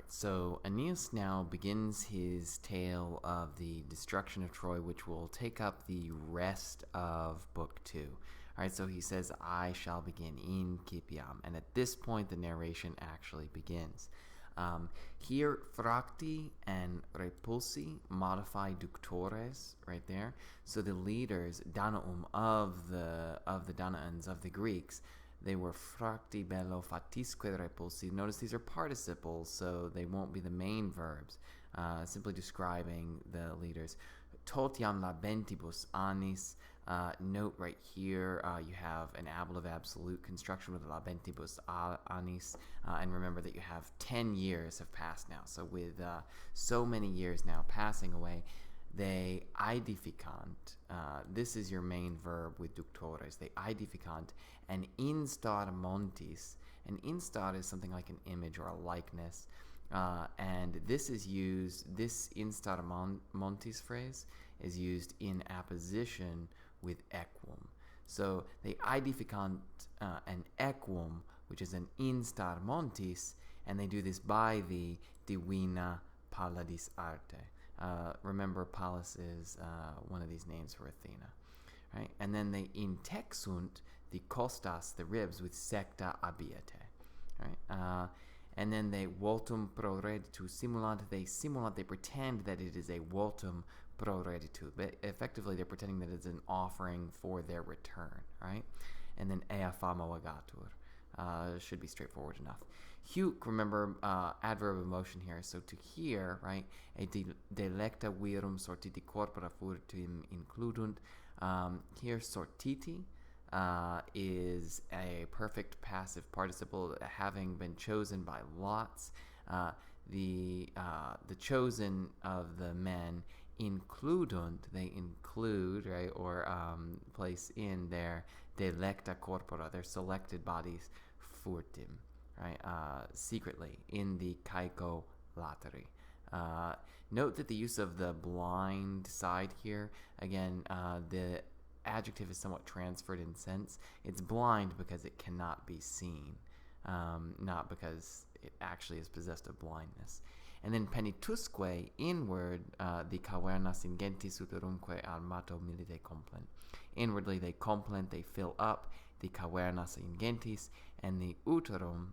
so Aeneas now begins his tale of the destruction of Troy, which will take up the rest of Book 2. All right, so he says, I shall begin in Kipiam. And at this point, the narration actually begins. Here, fracti and repulsi modify ductores right there. So the leaders, Danaum, of the Danaans, of the Greeks, they were fracti bello fatisque repulsi. Notice these are participles, so they won't be the main verbs, simply describing the leaders. Totiam labentibus annis. Note right here, you have an ablative absolute construction with labentibus annis, and remember that you have 10 years have passed now. So with so many years now passing away, they aedificant. This is your main verb with ductores. They aedificant and instar montis. And instar is something like an image or a likeness. And this is used, this instar montis phrase is used in apposition with equum. So they aedificant an equum, which is an instar montis, and they do this by the divina Palladis arte. Remember, Pallas is one of these names for Athena, right? And then they intexunt the costas, the ribs, with secta abiete, right? And then they voltum pro reditu simulant. They pretend that it is a voltum pro reditu, but effectively they're pretending that it's an offering for their return, right? And then ea famo agatur. Should be straightforward enough. Huc, remember, adverb of motion here. So to hear, right, a delecta virum sortiti corpora furtim includunt. Here, sortiti is a perfect passive participle, having been chosen by lots. The chosen of the men includunt, they include, right, or place in their delecta corpora, their selected bodies, furtim, right, secretly, in the caeco lateri. Note that the use of the blind side here, again, the adjective is somewhat transferred in sense. It's blind because it cannot be seen, not because it actually is possessed of blindness. And then penitusque, inward, the cavernas ingentis uterumque armato milite complent. Inwardly they complent, they fill up the cavernas ingentis, and the uterum,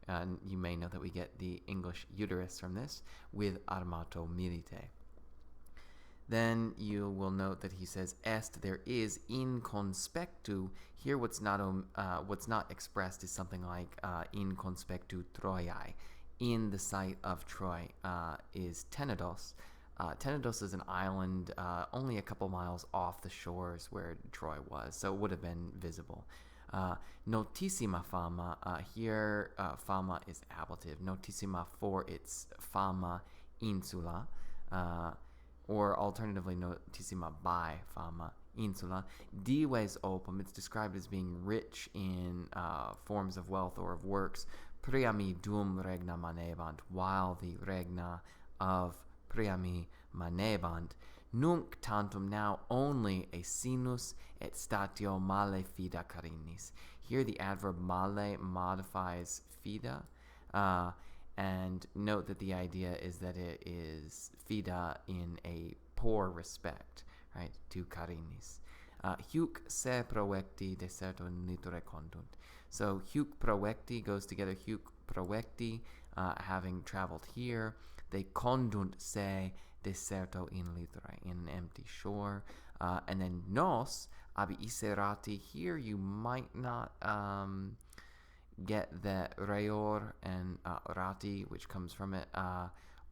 and you may know that we get the English uterus from this, with armato milite. Then you will note that he says, est, there is, in conspectu. Here what's not expressed is something like in conspectu Troiae. In the site of Troy is Tenedos. Tenedos is an island only a couple miles off the shores where Troy was, so it would have been visible. Notissima fama, here fama is ablative. Notissima for its fama insula, or alternatively notissima by fama insula. Dives opum, it's described as being rich in forms of wealth or of works. Priami dum regna manebant, while the regna of Priami manebant. Nunc tantum, now only a sinus et statio male fida carinis. Here the adverb male modifies fida, and note that the idea is that it is fida in a poor respect, right, to carinis. Huc se proecti deserto niture condunt. So huc proecti goes together, huc proecti, having traveled here, they condunt se deserto in litere, in an empty shore. And then nos, abi iserati, here you might not get that reor and rati, which comes from it,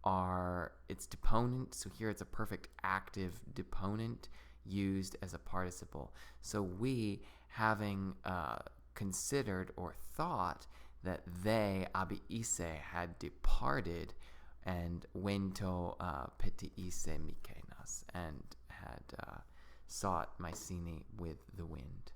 are its deponent. So here it's a perfect active deponent used as a participle. So we, having considered or thought that they, abi ise, had departed, and wento peti ise mykenas, and had sought Mycenae with the wind.